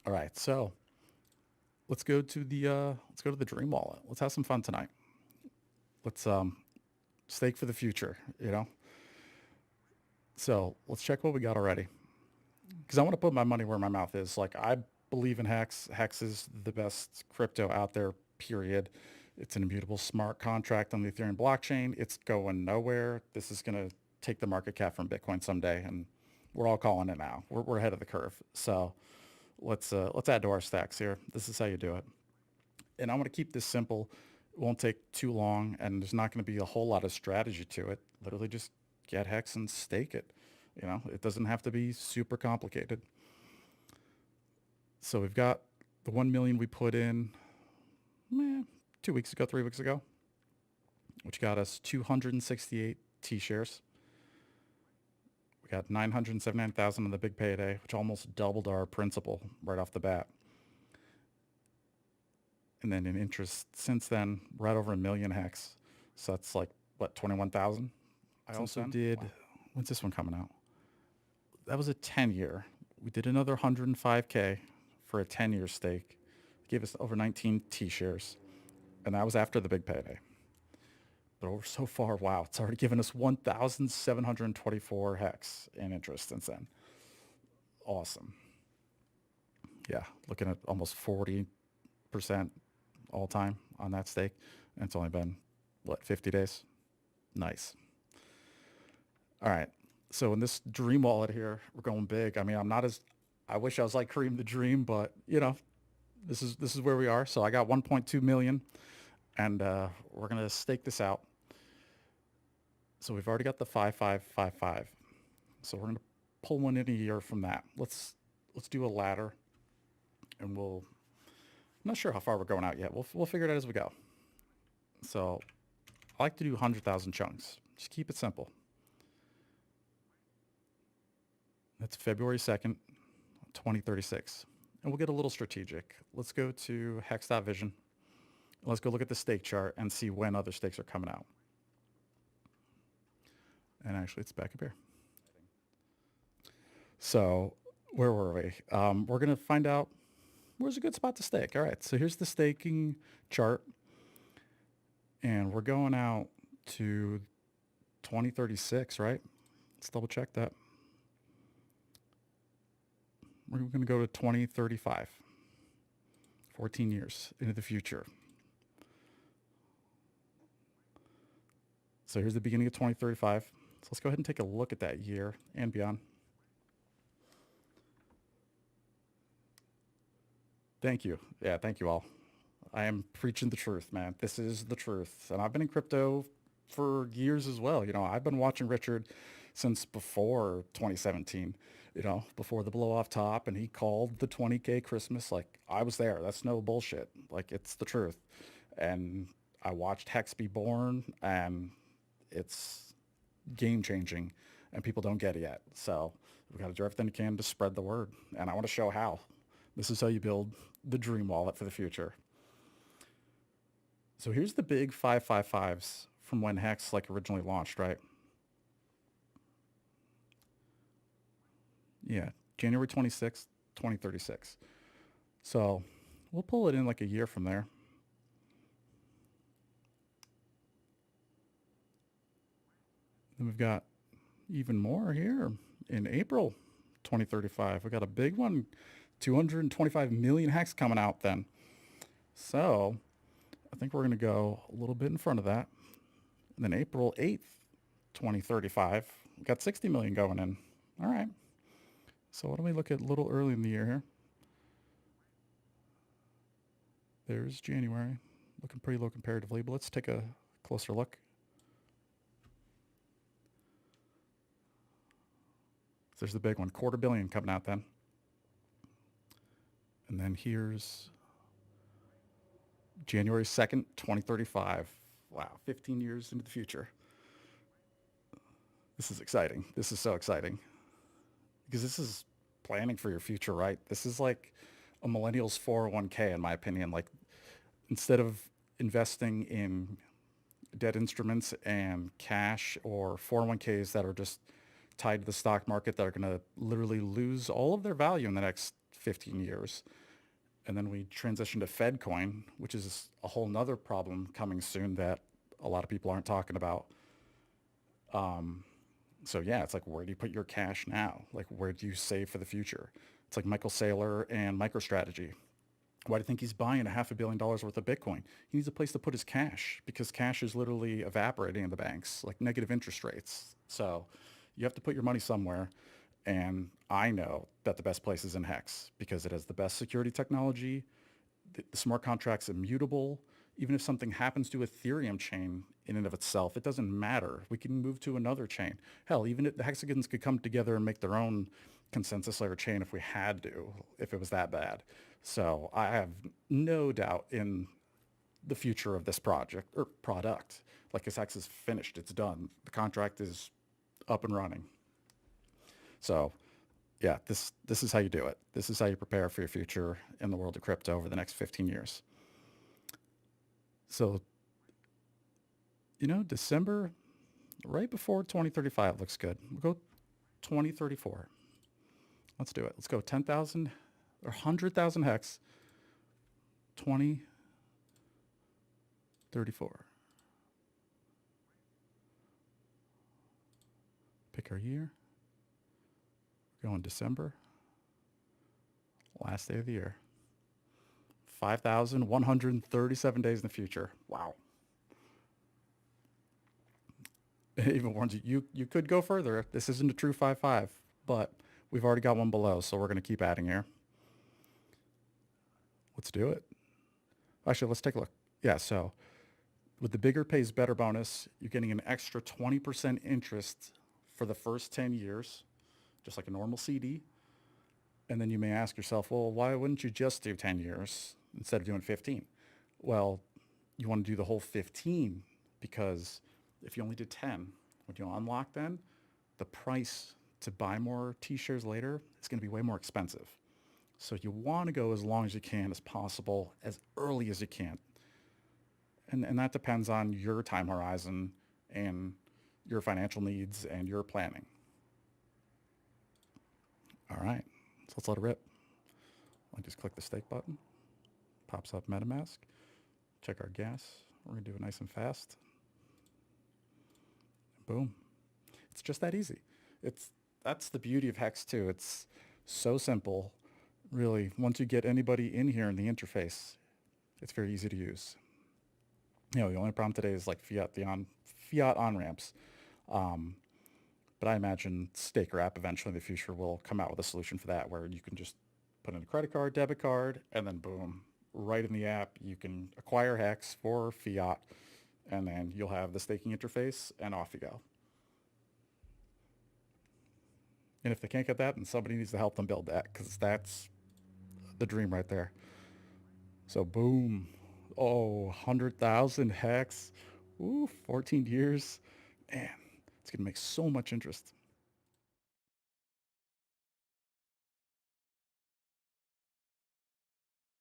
All right, so let's go to the Dream Wallet. Let's have some fun tonight. Let's stake for the future. So let's check what we got already, because I want to put my money where my mouth is. Like, I believe in Hex. Hex is the best crypto out there. Period. It's an immutable smart contract on the Ethereum blockchain. It's going nowhere. This is going to take the market cap from Bitcoin someday, and we're all calling it now. We're ahead of the curve. So let's add to our stacks here. This is how you do it. And I want to keep this simple. It won't take too long, and there's not going to be a whole lot of strategy to it. Literally just get Hex and stake it. It doesn't have to be super complicated. So we've got the 1 million we put in 2 weeks ago, 3 weeks ago, which got us 268 T shares. We got 979,000 on the big payday, which almost doubled our principal right off the bat. And then in interest since then, right over a million Hex. So that's like, what, 21,000? I also did, when's this one coming out? That was a 10-year. We did another 105K for a 10-year stake. Gave us over 19 T shares. And that was after the big payday. But over so far, wow, it's already given us 1,724 Hex in interest since then. Awesome. Yeah, looking at almost 40% all time on that stake. And it's only been, what, 50 days? Nice. All right. So in this Dream Wallet here, we're going big. I mean, I wish I was like Kareem the Dream, but this is where we are. So I got 1.2 million, and we're gonna stake this out. So we've already got the 5555. So we're gonna pull one in a year from that. Let's do a ladder, and I'm not sure how far we're going out yet. We'll figure it out as we go. So I like to do 100,000 chunks. Just keep it simple. That's February 2nd, 2036. And we'll get a little strategic. Let's go to hex.vision. Let's go look at the stake chart and see when other stakes are coming out. And actually, it's back up here. So where were we? We're going to find out where's a good spot to stake. All right, so here's the staking chart. And we're going out to 2036, right? Let's double check that. We're going to go to 2035, 14 years into the future. So here's the beginning of 2035. So let's go ahead and take a look at that year and beyond. Thank you. Yeah, thank you all. I am preaching the truth, man. This is the truth. And I've been in crypto for years as well. I've been watching Richard since before 2017, before the blow off top, and he called the 20K Christmas. Like, I was there. That's no bullshit. Like, it's the truth. And I watched Hex be born, and it's game changing, and people don't get it yet. So we got to do everything we can to spread the word. And I want to show how. This is how you build the Dream Wallet for the future. So here's the big 555s from when Hex originally launched, right? Yeah, January 26th, 2036. So we'll pull it in like a year from there. Then we've got even more here in April 2035. We got a big one, 225 million Hex coming out then. So I think we're going to go a little bit in front of that. And then April 8th, 2035, we got 60 million going in. All right. So why don't we look at a little early in the year here? There's January, looking pretty low comparatively, but let's take a closer look. So there's the big one, 250 million coming out then. And then here's January 2nd, 2035. Wow, 15 years into the future. This is exciting. This is so exciting. Because this is planning for your future, right? This is like a millennial's 401k, in my opinion. Like, instead of investing in debt instruments and cash or 401ks that are just tied to the stock market that are going to literally lose all of their value in the next 15 years. And then we transitioned to Fed coin, which is a whole nother problem coming soon that a lot of people aren't talking about. So yeah, it's like, where do you put your cash now? Like, where do you save for the future? It's like Michael Saylor and MicroStrategy. Why do you think he's buying $500 million worth of Bitcoin? He needs a place to put his cash because cash is literally evaporating in the banks, like negative interest rates. So you have to put your money somewhere. And I know that the best place is in HEX because it has the best security technology. The smart contract's immutable. Even if something happens to Ethereum chain in and of itself, it doesn't matter. We can move to another chain. Hell, even if the hexagons could come together and make their own consensus layer chain if we had to, if it was that bad. So I have no doubt in the future of this project or product. Like, this Hex is finished. It's done. The contract is up and running. So yeah, this is how you do it. This is how you prepare for your future in the world of crypto over the next 15 years. So, December, right before 2035 looks good. We'll go 2034. Let's do it. Let's go 10,000 or 100,000 hex, 2034. Pick our year. We're going December, last day of the year. 5,137 days in the future. Wow. It even warns you could go further. This isn't a true 5-5, but we've already got one below, so we're going to keep adding here. Let's do it. Actually, let's take a look. Yeah, so with the bigger pays better bonus, you're getting an extra 20% interest for the first 10 years, just like a normal CD. And then you may ask yourself, well, why wouldn't you just do 10 years instead of doing 15? Well, you want to do the whole 15 because if you only did 10, when you unlock then, the price to buy more T-shares later is going to be way more expensive. So you want to go as long as you can as possible, as early as you can. And that depends on your time horizon and your financial needs and your planning. All right, so let's let it rip. I'll just click the stake button. Pops up MetaMask. Check our gas. We're going to do it nice and fast. Boom. It's just that easy. That's the beauty of HEX too. It's so simple. Really, once you get anybody in here in the interface, it's very easy to use. The only problem today is like fiat on-ramps. But I imagine Staker app eventually in the future will come out with a solution for that where you can just put in a credit card, debit card, and then boom, right in the app, you can acquire HEX for fiat, and then you'll have the staking interface, and off you go. And if they can't get that, then somebody needs to help them build that, because that's the dream right there. So boom. Oh, 100,000 HEX. Ooh, 14 years. Man, it's going to make so much interest.